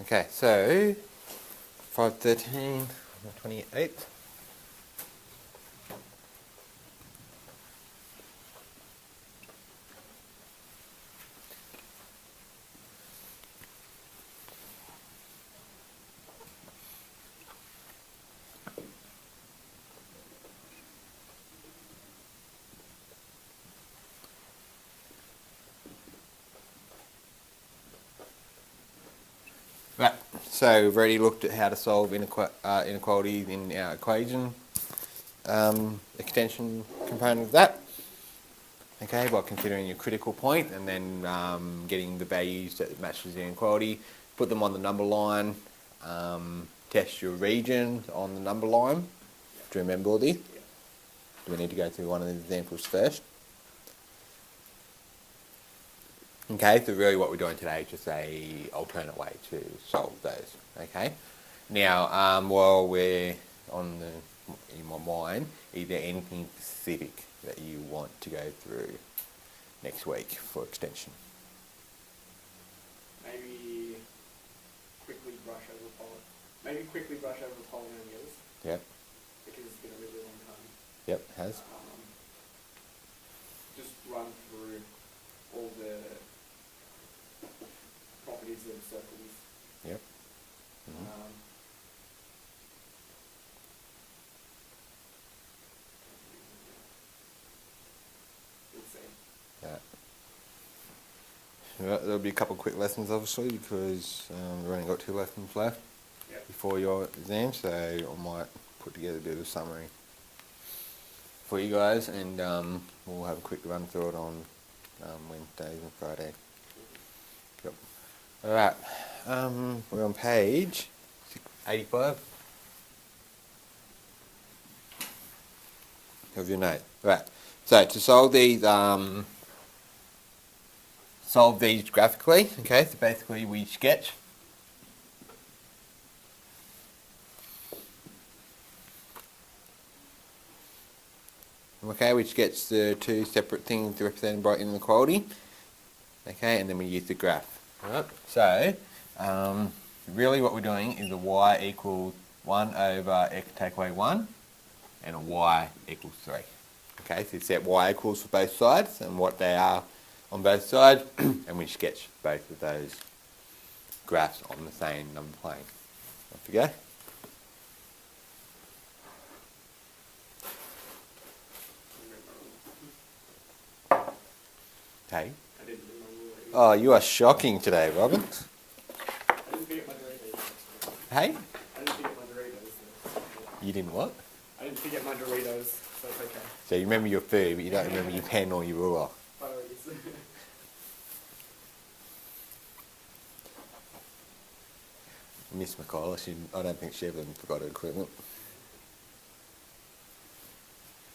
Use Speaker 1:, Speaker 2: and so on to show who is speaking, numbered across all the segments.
Speaker 1: Okay, so 513, 28. Right, so we've already looked at how to solve inequalities in our equation extension component of that. Okay, by considering your critical point and then getting the values that matches the inequality, put them on the number line, test your region on the number line. Do you remember all these? Do we need to go through one of the examples first? Okay, so really what we're doing today is just a alternate way to solve those. Okay, now while we're on in my mind, is there anything specific that you want to go through next week for extension?
Speaker 2: Maybe quickly brush over polynomials.
Speaker 1: Yep.
Speaker 2: Because it's been a really long time.
Speaker 1: Yep, has.
Speaker 2: Just run through all the properties of circles.
Speaker 1: Yep.
Speaker 2: We'll see.
Speaker 1: Yeah. There'll be a couple of quick lessons, obviously, because we've only got 2 lessons left before your exam, so I might put together a bit of a summary for you guys, and we'll have a quick run through it on Wednesdays and Friday. Yep. Alright, we're on page 85 of your note. Right, so to solve these graphically, okay, so basically we sketch which gets the 2 separate things represented by inequality. Okay, and then we use the graph. Right. So, really what we're doing is a y equals 1 over x take away 1 and a y equals 3. Okay, so you set y equals for both sides and what they are on both sides, and we sketch both of those graphs on the same number plane. Off you go. Hey.
Speaker 2: I didn't remember.
Speaker 1: Oh, you are shocking today, Robin.
Speaker 2: I didn't forget my Doritos.
Speaker 1: Hey?
Speaker 2: I didn't forget my Doritos.
Speaker 1: You didn't what?
Speaker 2: I didn't forget my Doritos, so it's okay.
Speaker 1: So you remember your food, but you don't remember your pen or your ruler.
Speaker 2: Priorities.
Speaker 1: Miss McCall, I don't think she ever forgot her equipment.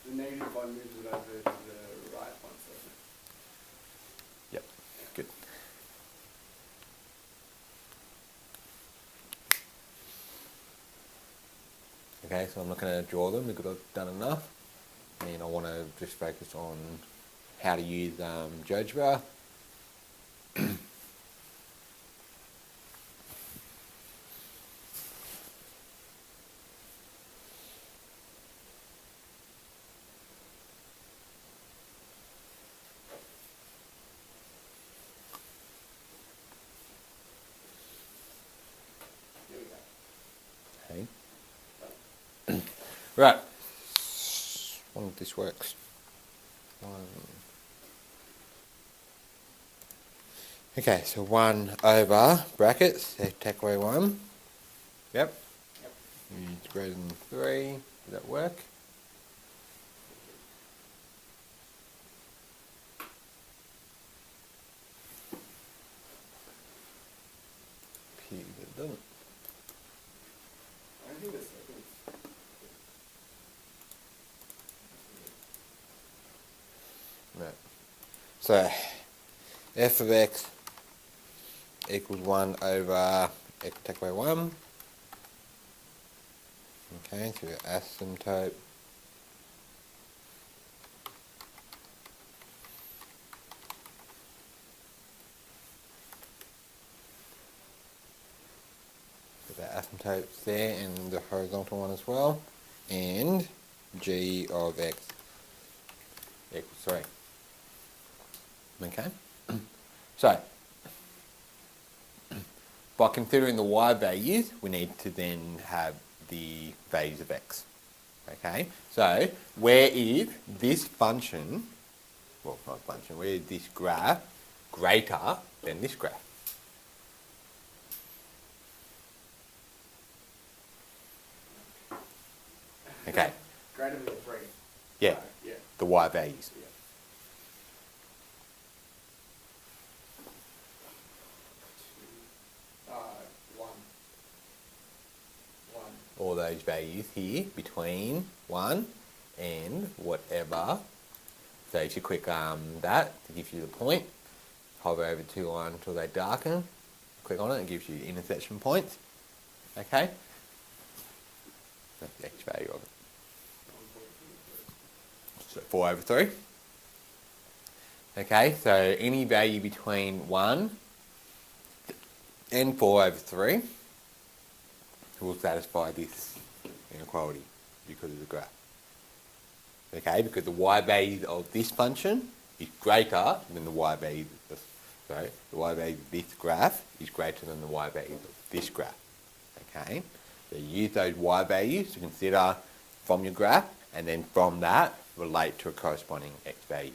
Speaker 2: The negative one moves it over to the right one, so.
Speaker 1: Yep, good. Okay, so I'm not going to draw them because I've done enough. And I want to just focus on how to use GeoGebra. Okay. Right. Wonder if this works. Okay, so 1 over brackets, so take away 1. Yep. It's greater than 3. Does that work? It doesn't.
Speaker 2: I don't think this happens.
Speaker 1: No. So f of x equals 1 over x take away 1. Okay, so the asymptote Put that asymptotes there and the horizontal one as well. And g of x equals 3. Okay? So, by considering the y values, we need to then have the values of x. Okay? So, where is this function, well, not function, where is this graph greater than this graph? Okay.
Speaker 2: Greater than 3.
Speaker 1: Yeah.
Speaker 2: Yeah.
Speaker 1: The y values.
Speaker 2: Yeah. One.
Speaker 1: All those values here between 1 and whatever. So if you click that, it gives you the point. Hover over two lines until they darken. Click on it, it gives you the intersection points. Okay? That's the x value of it. So 4 over 3. Okay, so any value between 1 and 4 over 3 will satisfy this inequality because of the graph. Okay, because the y value of this function is greater than the y value of this, the y value of this graph is greater than the y value of this graph. Okay, so you use those y values to consider from your graph, and then from that relate to a corresponding x value.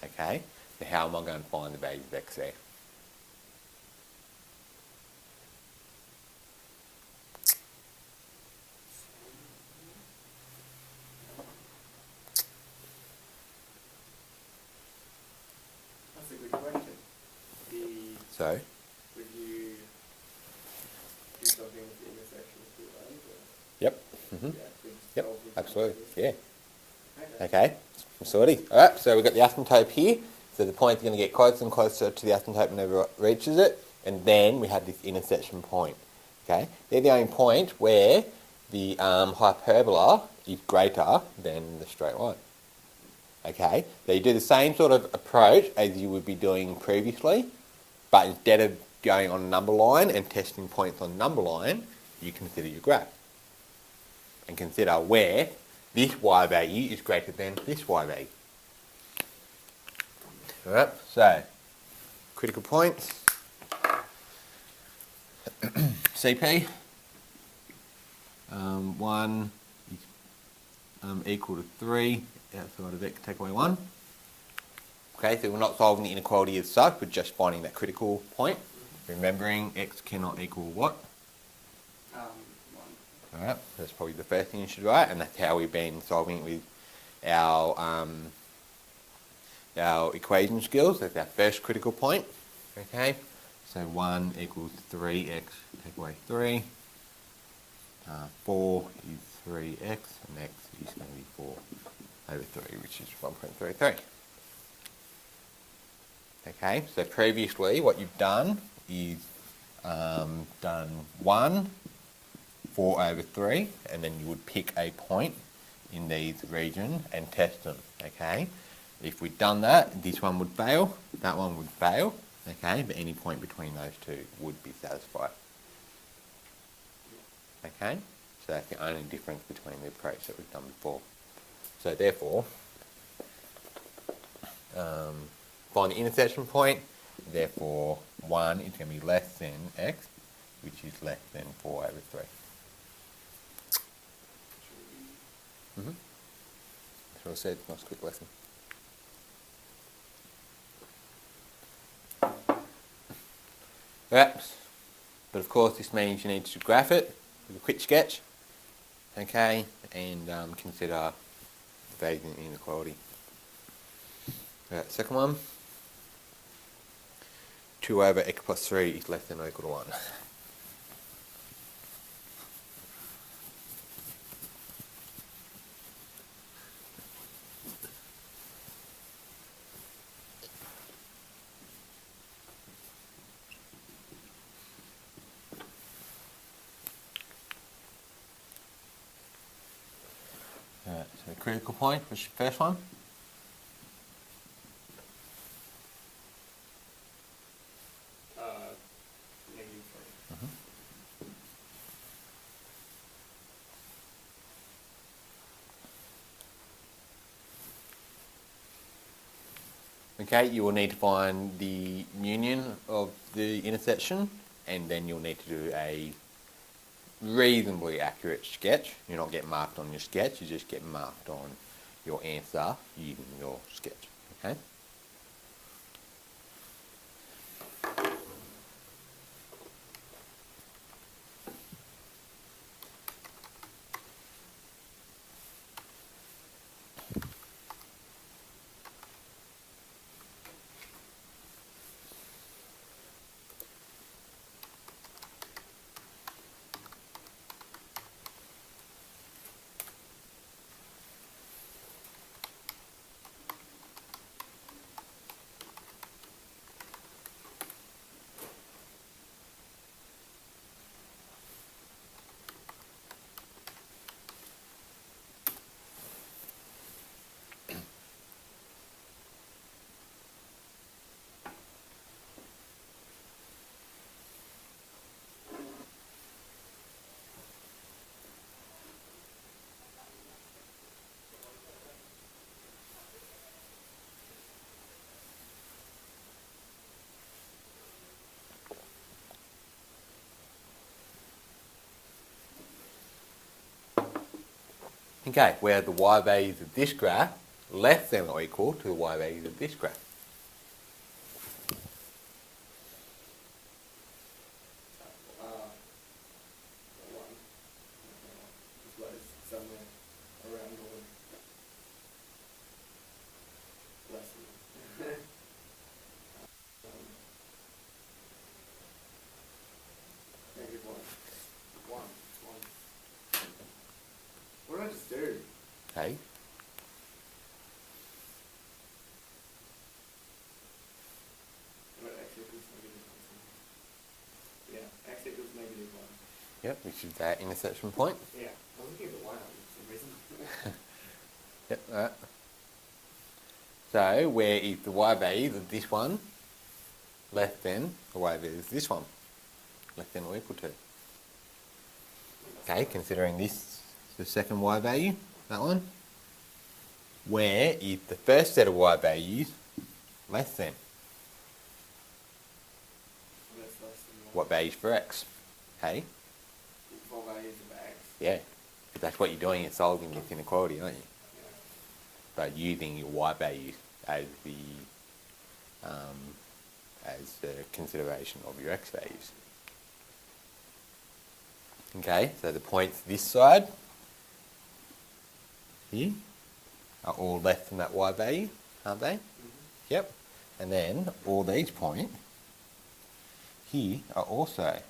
Speaker 1: Okay, so how am I going to find the value of x there?
Speaker 2: That's a good question.
Speaker 1: So,
Speaker 2: Would you do something with the intersections too, right?
Speaker 1: yep. Mm-hmm.
Speaker 2: Yeah,
Speaker 1: Yep, absolutely, yeah.
Speaker 2: Okay.
Speaker 1: Okay, facility. Alright, so we've got the asymptote here. So the point's going to get closer and closer to the asymptote whenever it reaches it. And then we have this intersection point. Okay, they're the only point where the hyperbola is greater than the straight line. Okay, so you do the same sort of approach as you would be doing previously, but instead of going on a number line and testing points on number line, you consider your graph. And consider where this y value is greater than this y value. Alright, so critical points. CP 1 is equal to 3 outside of x take away 1. Okay, so we're not solving the inequality as such, we're just finding that critical point. Remembering x cannot equal what?
Speaker 2: 1.
Speaker 1: Alright, that's probably the first thing you should write, and that's how we've been solving it with our equation skills. That's our first critical point. Okay, so 1 equals 3x, take away 3. 4 is 3x, and x is going to be 4 over 3, which is 1.33. Okay, so previously what you've done is done 1, 4 over 3, and then you would pick a point in these regions and test them. Okay, if we'd done that, this one would fail, that one would fail. Okay, but any point between those two would be satisfied. Okay, so that's the only difference between the approach that we've done before. So therefore, find the intersection point, therefore 1 is going to be less than x, which is less than 4 over 3. Mm-hmm. That's what I said, nice quick lesson. Right, but of course this means you need to graph it with a quick sketch, okay, and consider the values in inequality. Right, second one, 2 over x plus 3 is less than or equal to 1. Alright, so critical point, what's your first one?
Speaker 2: -3.
Speaker 1: Okay, you will need to find the union of the intersection, and then you'll need to do a reasonably accurate sketch. You're not getting marked on your sketch, you just get marked on your answer using your sketch. Okay? Okay, where the y values of this graph less than or equal to the y values of this graph.
Speaker 2: One. This was somewhere around or less than. Negative one. One. What did I just do?
Speaker 1: Okay.
Speaker 2: What, x equals negative one? Yeah, x equals negative one.
Speaker 1: Yep, which is that intersection point.
Speaker 2: Yeah, I was looking at the y value for some reason.
Speaker 1: Yep, alright. So, where is the y value of this one less than the y value of this one? Less than or equal to. Okay, considering this the second y value, that one. Where is the first set of y values less than?
Speaker 2: That's less than
Speaker 1: What values for x? Okay,
Speaker 2: What values of x?
Speaker 1: yeah. But that's what you're doing, you're solving this inequality, aren't you?
Speaker 2: Yeah.
Speaker 1: But using your y values as the consideration of your x values. Okay, so the points this side here are all less than that y value, aren't they? Yep. And then all these points here are also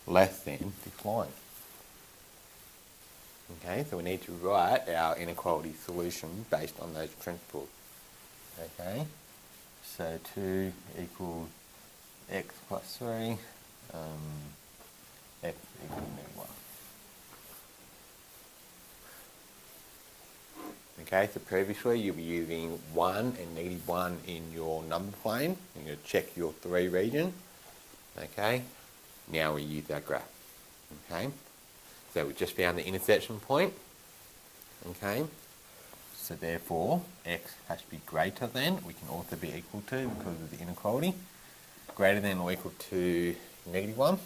Speaker 1: less than this line. Okay, so we need to write our inequality solution based on those principles. Okay, so 2 equals x plus 3, f equals -1. Okay, so previously you'll be using 1 and -1 in your number plane. You're going to check your 3 region. Okay, now we use our graph. Okay, so we just found the intersection point. Okay, so therefore x has to be greater than, we can also be equal to because of the inequality, greater than or equal to -1.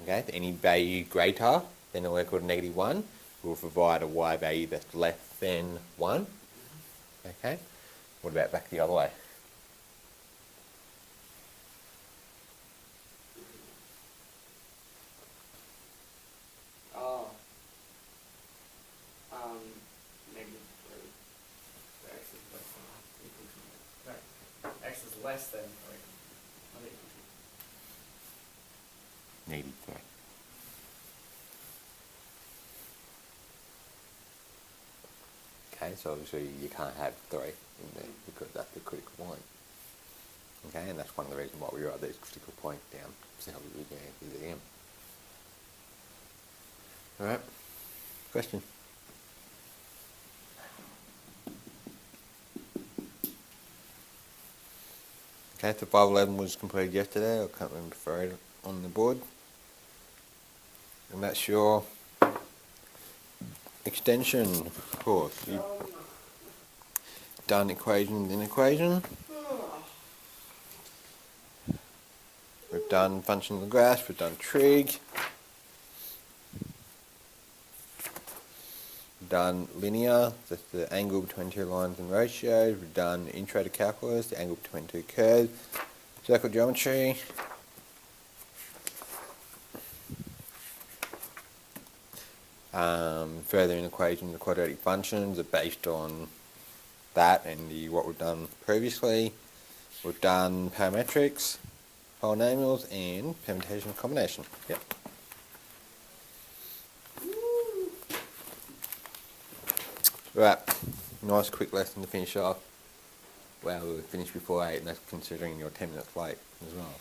Speaker 1: Okay, so any value greater than or equal to -1 will provide a y value that's less than 1. Okay, what about back the other way?
Speaker 2: Oh. -3. So x is less than equal to. No, x is less than or equal to. Not equal to.
Speaker 1: -3. Okay, so obviously you can't have 3 in there because that's the critical point. Okay, and that's one of the reasons why we write these critical points down, so we can answer them. Alright, question? Okay, so 511 was completed yesterday, I can't remember for it on the board. And that's your extension course. You've done equation within equation. We've done functions of graphs, we've done trig. We've done linear, that's the angle between two lines and ratios. We've done intro to calculus, the angle between two curves. Circle geometry. Further in equations, the quadratic functions are based on that and what we've done previously. We've done parametrics, polynomials, and permutation and combination. Yep. Right, nice quick lesson to finish off. Well, we finished before 8, and that's considering you're 10 minutes late as well.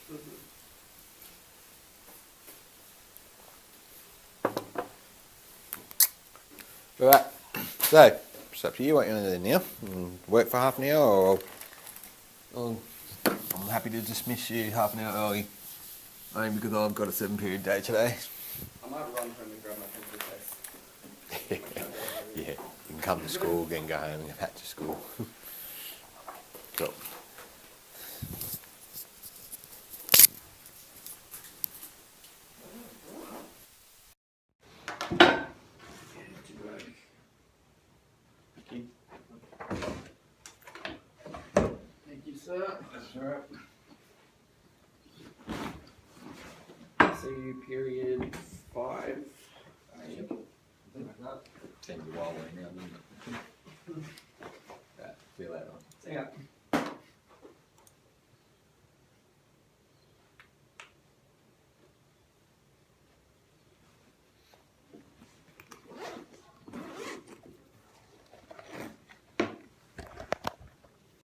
Speaker 1: Right, so it's up to you what you want to do now. Work for half an hour, or I'm happy to dismiss you half an hour early, only because I've got a 7-period day today.
Speaker 2: I might run home and grab my pencil case.
Speaker 1: Yeah, you can come to school, then go home and go back to school. Cool.
Speaker 2: Thank you, sir.
Speaker 1: That's alright.
Speaker 2: See you period 5.
Speaker 1: Seems a while away now, doesn't it? Right, see you later on.
Speaker 2: See ya.